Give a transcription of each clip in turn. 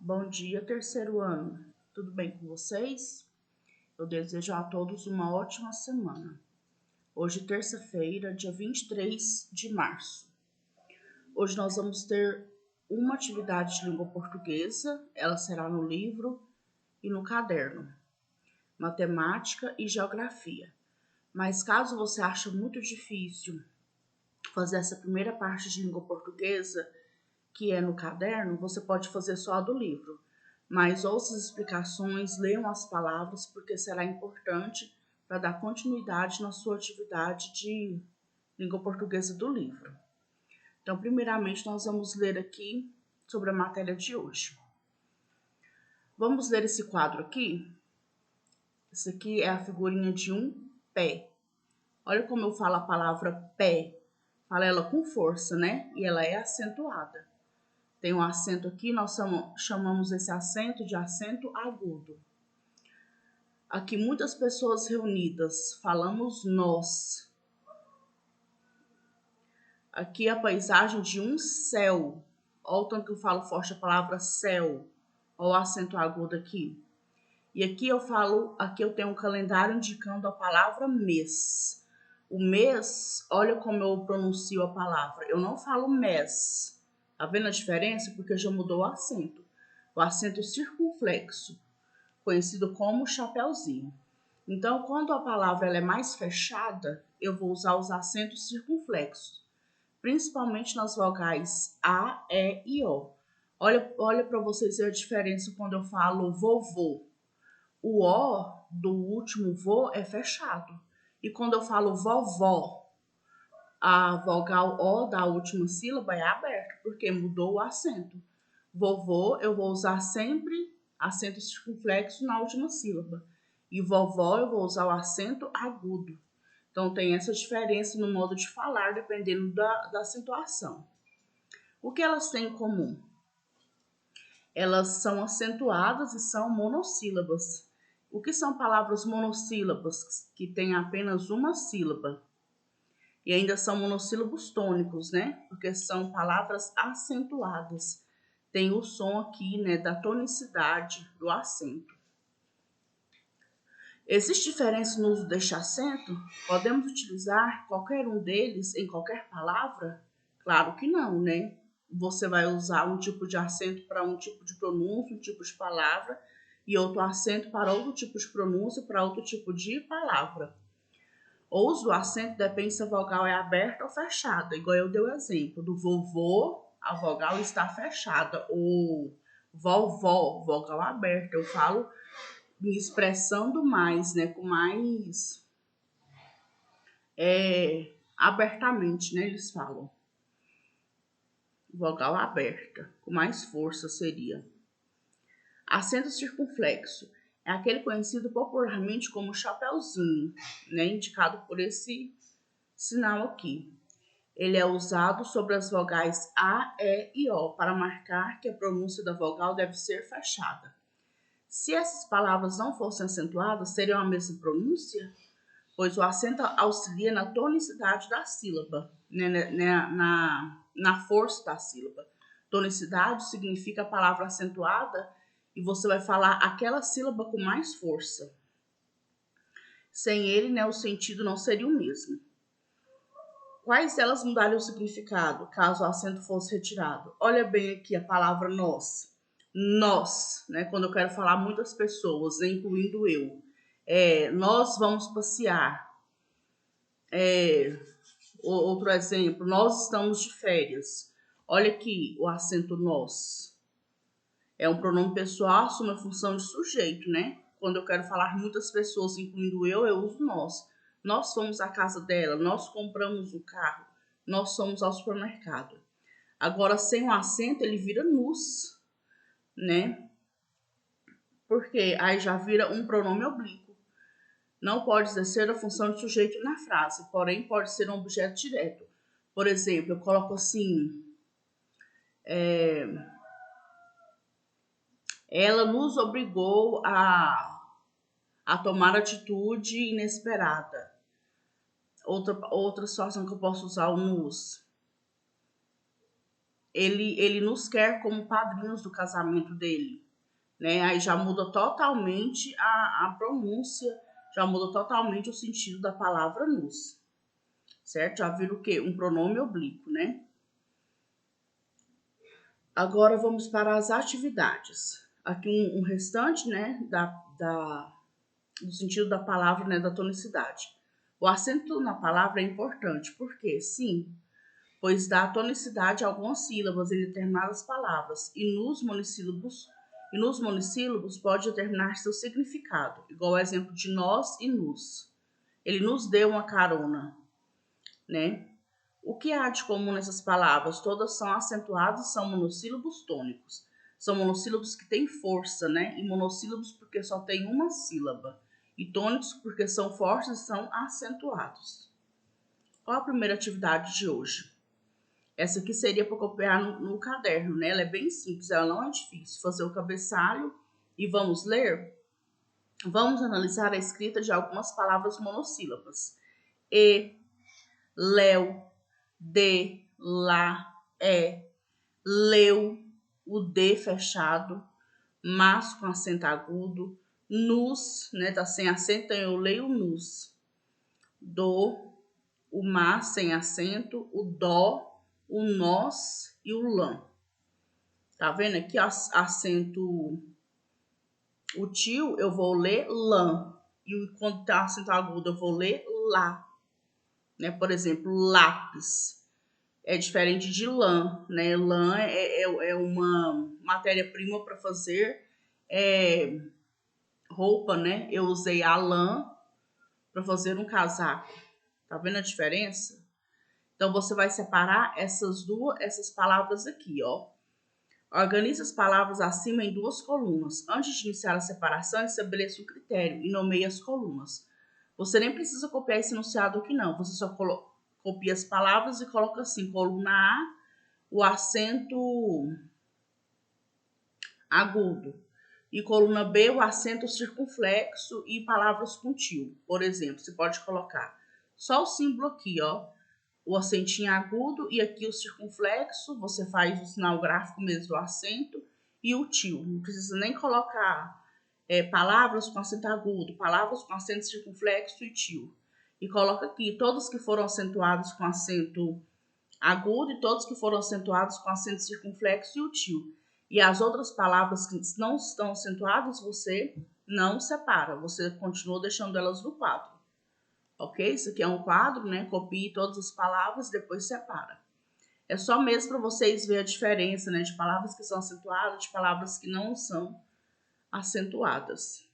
Bom dia, terceiro ano. Tudo bem com vocês? Eu desejo a todos uma ótima semana. Hoje, terça-feira, dia 23 de março. Hoje nós vamos ter uma atividade de língua portuguesa. Ela será no livro e no caderno. Matemática e geografia. Mas caso você ache muito difícil fazer essa primeira parte de língua portuguesa, que é no caderno, você pode fazer só a do livro. Mas ouça as explicações, leiam as palavras, porque será importante para dar continuidade na sua atividade de língua portuguesa do livro. Então, primeiramente, nós vamos ler aqui sobre a matéria de hoje. Vamos ler esse quadro aqui? Esse aqui é a figurinha de um pé. Olha como eu falo a palavra pé. Falo ela com força, né? E ela é acentuada. Tem um acento aqui, nós chamamos esse acento de acento agudo. Aqui muitas pessoas reunidas, falamos nós. Aqui a paisagem de um céu. Olha o tanto que eu falo forte a palavra céu. Olha o acento agudo aqui. E aqui eu tenho um calendário indicando a palavra mês. O mês, olha como eu pronuncio a palavra. Eu não falo mês. Tá vendo a diferença? Porque já mudou o acento. O acento circunflexo, conhecido como chapeuzinho. Então, quando a palavra ela é mais fechada, eu vou usar os acentos circunflexos, principalmente nas vogais A, E e O. Olha para vocês verem a diferença quando eu falo vovô. O O do último vô é fechado. E quando eu falo vovó, a vogal O da última sílaba é aberta, porque mudou o acento. Vovô, eu vou usar sempre acento circunflexo na última sílaba. E vovó, eu vou usar o acento agudo. Então, tem essa diferença no modo de falar, dependendo da acentuação. O que elas têm em comum? Elas são acentuadas e são monossílabas. O que são palavras monossílabas, que têm apenas uma sílaba? E ainda são monossílabos tônicos, né? Porque são palavras acentuadas. Tem o som aqui, né, da tonicidade do acento. Existe diferença no uso deste acento? Podemos utilizar qualquer um deles em qualquer palavra? Claro que não, né? Você vai usar um tipo de acento para um tipo de pronúncia, um tipo de palavra, e outro acento para outro tipo de pronúncia, para outro tipo de palavra. O uso do acento depende se a vogal é aberta ou fechada, igual eu dei o exemplo. Do vovô, a vogal está fechada. Ou vovó, vogal aberta. Eu falo me expressando mais, né? Com mais abertamente, né? Eles falam. Vogal aberta, com mais força seria. Acento circunflexo é aquele conhecido popularmente como chapeuzinho, né? Indicado por esse sinal aqui. Ele é usado sobre as vogais A, E e O para marcar que a pronúncia da vogal deve ser fechada. Se essas palavras não fossem acentuadas, seriam a mesma pronúncia? Pois o acento auxilia na tonicidade da sílaba, né, na força da sílaba. Tonicidade significa a palavra acentuada e você vai falar aquela sílaba com mais força. Sem ele, né, o sentido não seria o mesmo. Quais delas mudariam o significado caso o acento fosse retirado? Olha bem aqui a palavra nós. Nós, né? Quando eu quero falar muitas pessoas, incluindo eu. Nós vamos passear. Outro exemplo, nós estamos de férias. Olha aqui o acento nós. É um pronome pessoal, assume a função de sujeito, né? Quando eu quero falar muitas pessoas, incluindo eu uso nós. Nós fomos à casa dela, nós compramos o carro, nós fomos ao supermercado. Agora, sem o acento, ele vira nus, né? Porque aí já vira um pronome oblíquo. Não pode exercer a função de sujeito na frase, porém pode ser um objeto direto. Por exemplo, eu coloco assim: ela nos obrigou a tomar atitude inesperada. Outra situação que eu posso usar o nos. ele nos quer como padrinhos do casamento dele, né? Aí já muda totalmente a pronúncia, já muda totalmente o sentido da palavra nos, certo? Já vira o quê? Um pronome oblíquo, né? Agora vamos para as atividades. Aqui um restante, né, do sentido da palavra, né, da tonicidade. O acento na palavra é importante, porque sim, pois dá tonicidade a algumas sílabas em determinadas palavras, e nos monossílabos pode determinar seu significado, igual o exemplo de nós e nos. Ele nos deu uma carona, né? O que há de comum nessas palavras? Todas são acentuadas, são monossílabos tônicos. São monossílabos que têm força, né? E monossílabos porque só tem uma sílaba. E tônicos porque são fortes e são acentuados. Qual a primeira atividade de hoje? Essa aqui seria para copiar no caderno, né? Ela é bem simples, ela não é difícil. Fazer o cabeçalho e vamos ler? Vamos analisar a escrita de algumas palavras monossílabas. E, léu, de, lá, leu, o D fechado, mas com acento agudo, nus, né, tá sem acento, então eu leio nus, do, o mas sem acento, o dó, o nós e o lã. Tá vendo aqui, ó, acento, o tio eu vou ler lã, e quando tá acento agudo eu vou ler lá, né, por exemplo, lápis. É diferente de lã, né? Lã é uma matéria-prima para fazer roupa, né? Eu usei a lã para fazer um casaco. Tá vendo a diferença? Então você vai separar essas palavras aqui, ó. Organize as palavras acima em duas colunas. Antes de iniciar a separação, estabeleça um critério e nomeie as colunas. Você nem precisa copiar esse enunciado aqui, não. Você só copia as palavras e coloca assim, coluna A, o acento agudo. E coluna B, o acento circunflexo e palavras com tio. Por exemplo, você pode colocar só o símbolo aqui, ó. O acentinho agudo e aqui o circunflexo. Você faz o sinal gráfico mesmo do acento e o tio. Não precisa nem colocar palavras com acento agudo, palavras com acento circunflexo e tio. E coloca aqui todos que foram acentuados com acento agudo e todos que foram acentuados com acento circunflexo e o tio. E as outras palavras que não estão acentuadas, você não separa, você continua deixando elas no quadro. Ok? Isso aqui é um quadro, né? Copie todas as palavras e depois separa. É só mesmo para vocês verem a diferença, né? De palavras que são acentuadas, de palavras que não são acentuadas.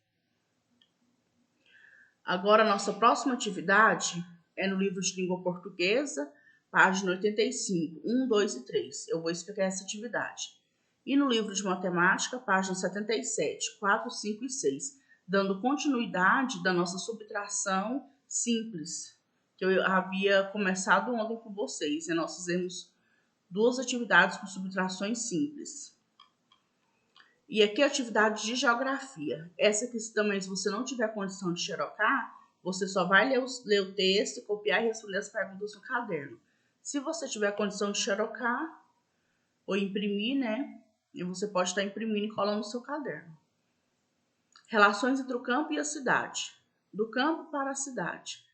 Agora, a nossa próxima atividade é no livro de língua portuguesa, página 85, 1, 2 e 3. Eu vou explicar essa atividade. E no livro de matemática, página 77, 4, 5 e 6, dando continuidade da nossa subtração simples, que eu havia começado ontem com vocês. E nós fizemos duas atividades com subtrações simples. E aqui a atividade de geografia. Essa aqui também, se você não tiver condição de xerocar, você só vai ler o texto, copiar e responder as perguntas no caderno. Se você tiver condição de xerocar ou imprimir, né? E você pode estar imprimindo e colando no seu caderno. Relações entre o campo e a cidade. Do campo para a cidade.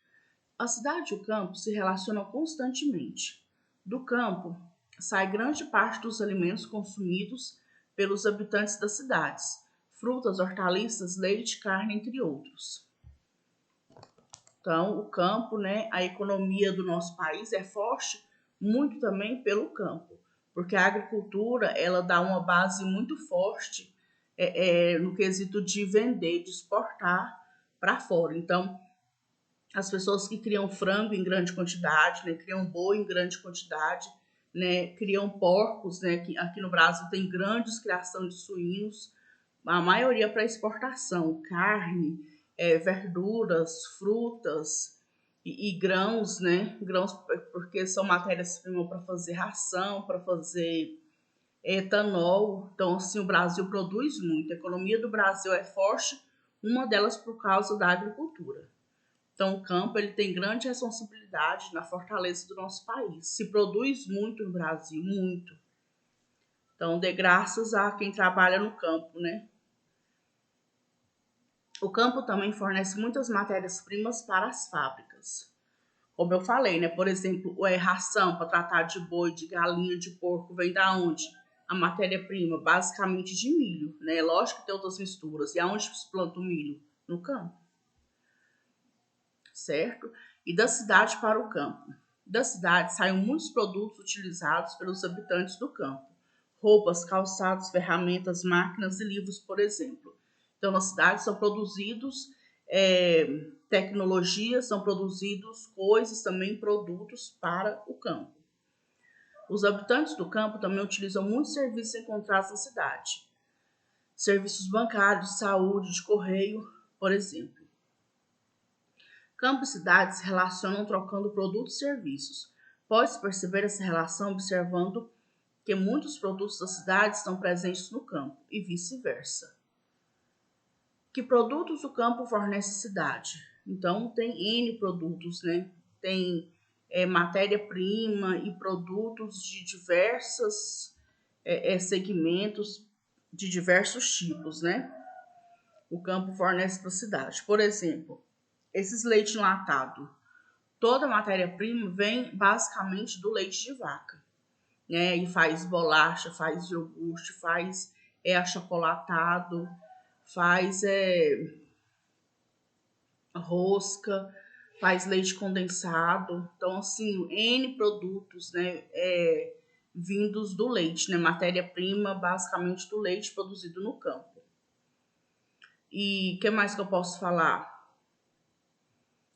A cidade e o campo se relacionam constantemente. Do campo sai grande parte dos alimentos consumidos pelos habitantes das cidades, frutas, hortaliças, leite, carne, entre outros. Então, o campo, né, a economia do nosso país é forte muito também pelo campo, porque a agricultura ela dá uma base muito forte no quesito de vender, de exportar para fora. Então, as pessoas que criam frango em grande quantidade, né, criam boi em grande quantidade, né, criam porcos, né, que aqui no Brasil tem grandes criação de suínos, a maioria para exportação, carne, verduras, frutas e grãos, né, grãos porque são matérias-primas para fazer ração, para fazer etanol. Então, assim, o Brasil produz muito, a economia do Brasil é forte, uma delas por causa da agricultura. Então, o campo ele tem grande responsabilidade na fortaleza do nosso país. Se produz muito no Brasil, muito. Então, dê graças a quem trabalha no campo, né? O campo também fornece muitas matérias-primas para as fábricas. Como eu falei, né? Por exemplo, ração para tratar de boi, de galinha, de porco, vem da onde? A matéria-prima, basicamente de milho, né? Lógico que tem outras misturas. E aonde se planta o milho? No campo. Certo? E da cidade para o campo. Da cidade saem muitos produtos utilizados pelos habitantes do campo. Roupas, calçados, ferramentas, máquinas e livros, por exemplo. Então, na cidade são produzidos tecnologias, são produzidos coisas, também produtos para o campo. Os habitantes do campo também utilizam muitos serviços encontrados na cidade. Serviços bancários, de saúde, de correio, por exemplo. Campo e cidade se relacionam trocando produtos e serviços. Pode-se perceber essa relação observando que muitos produtos da cidade estão presentes no campo e vice-versa. Que produtos o campo fornece à cidade? Então, tem N produtos, né? Tem matéria-prima e produtos de diversos segmentos, de diversos tipos, né? O campo fornece para a cidade. Por exemplo, esses leite enlatado. Toda a matéria-prima vem basicamente do leite de vaca, né? E faz bolacha, faz iogurte, faz achocolatado, faz rosca, faz leite condensado. Então, assim, N produtos, né? Vindos do leite, né? Matéria-prima basicamente do leite produzido no campo. E o que mais que eu posso falar?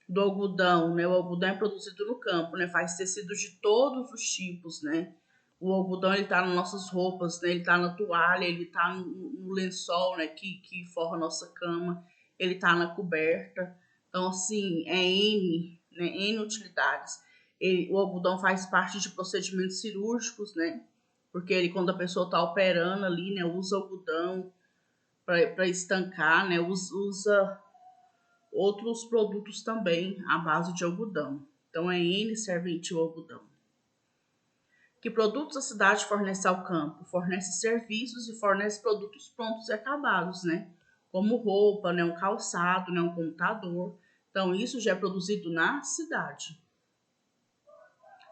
Do algodão, né? O algodão é produzido no campo, né? Faz tecidos de todos os tipos, né? O algodão, ele tá nas nossas roupas, né? Ele tá na toalha, ele tá no lençol, né? Que forra a nossa cama, ele tá na coberta. Então, assim, é N, né? N utilidades. O algodão faz parte de procedimentos cirúrgicos, né? Porque ele, quando a pessoa tá operando ali, né? Usa algodão para estancar, né? Usa outros produtos também à base de algodão. Então, é N servente o algodão. Que produtos a cidade fornece ao campo? Fornece serviços e fornece produtos prontos e acabados, né? Como roupa, né? Um calçado, né? Um computador. Então, isso já é produzido na cidade.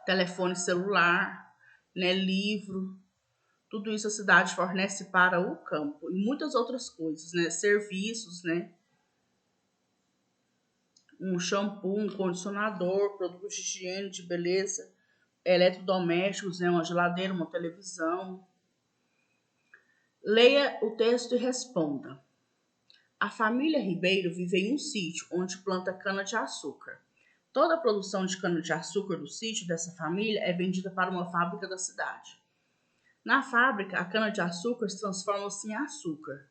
Telefone celular, né? Livro. Tudo isso a cidade fornece para o campo. E muitas outras coisas, né? Serviços, né? Um shampoo, um condicionador, produtos de higiene, de beleza, eletrodomésticos, né? Uma geladeira, uma televisão. Leia o texto e responda. A família Ribeiro vive em um sítio onde planta cana-de-açúcar. Toda a produção de cana-de-açúcar do sítio dessa família é vendida para uma fábrica da cidade. Na fábrica, a cana-de-açúcar se transforma-se em açúcar.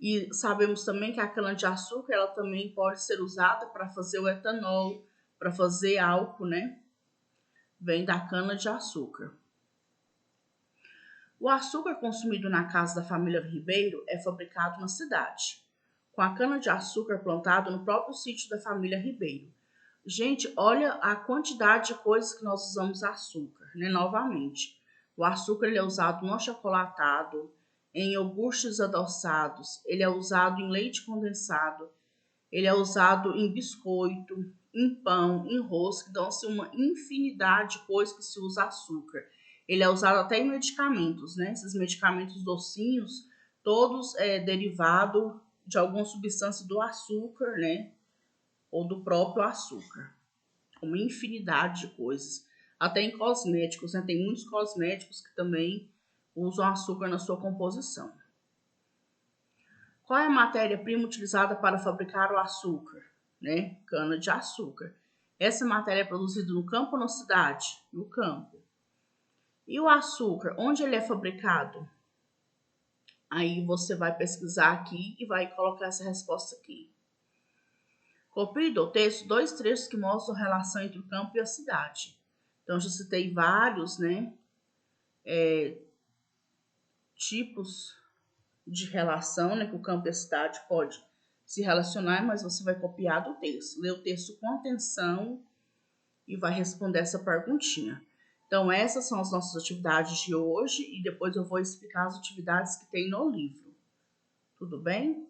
E sabemos também que a cana-de-açúcar ela também pode ser usada para fazer o etanol, para fazer álcool, né? Vem da cana-de-açúcar. O açúcar consumido na casa da família Ribeiro é fabricado na cidade, com a cana-de-açúcar plantada no próprio sítio da família Ribeiro. Gente, olha a quantidade de coisas que nós usamos açúcar, né? Novamente, o açúcar ele é usado no achocolatado, em iogurtes adoçados, ele é usado em leite condensado, ele é usado em biscoito, em pão, em rosca, então assim, uma infinidade de coisas que se usa açúcar. Ele é usado até em medicamentos, né? Esses medicamentos docinhos, todos derivados de alguma substância do açúcar, né? Ou do próprio açúcar. Uma infinidade de coisas. Até em cosméticos, né? Tem muitos cosméticos que também usam açúcar na sua composição. Qual é a matéria-prima utilizada para fabricar o açúcar? Né? Cana-de-açúcar. Essa matéria é produzida no campo ou na cidade? No campo. E o açúcar, onde ele é fabricado? Aí você vai pesquisar aqui e vai colocar essa resposta aqui. Copie do texto 2 trechos que mostram a relação entre o campo e a cidade. Então, já citei vários, né? Tipos de relação, né? Que o campo e a cidade pode se relacionar, mas você vai copiar do texto. Lê o texto com atenção e vai responder essa perguntinha. Então, essas são as nossas atividades de hoje e depois eu vou explicar as atividades que tem no livro. Tudo bem?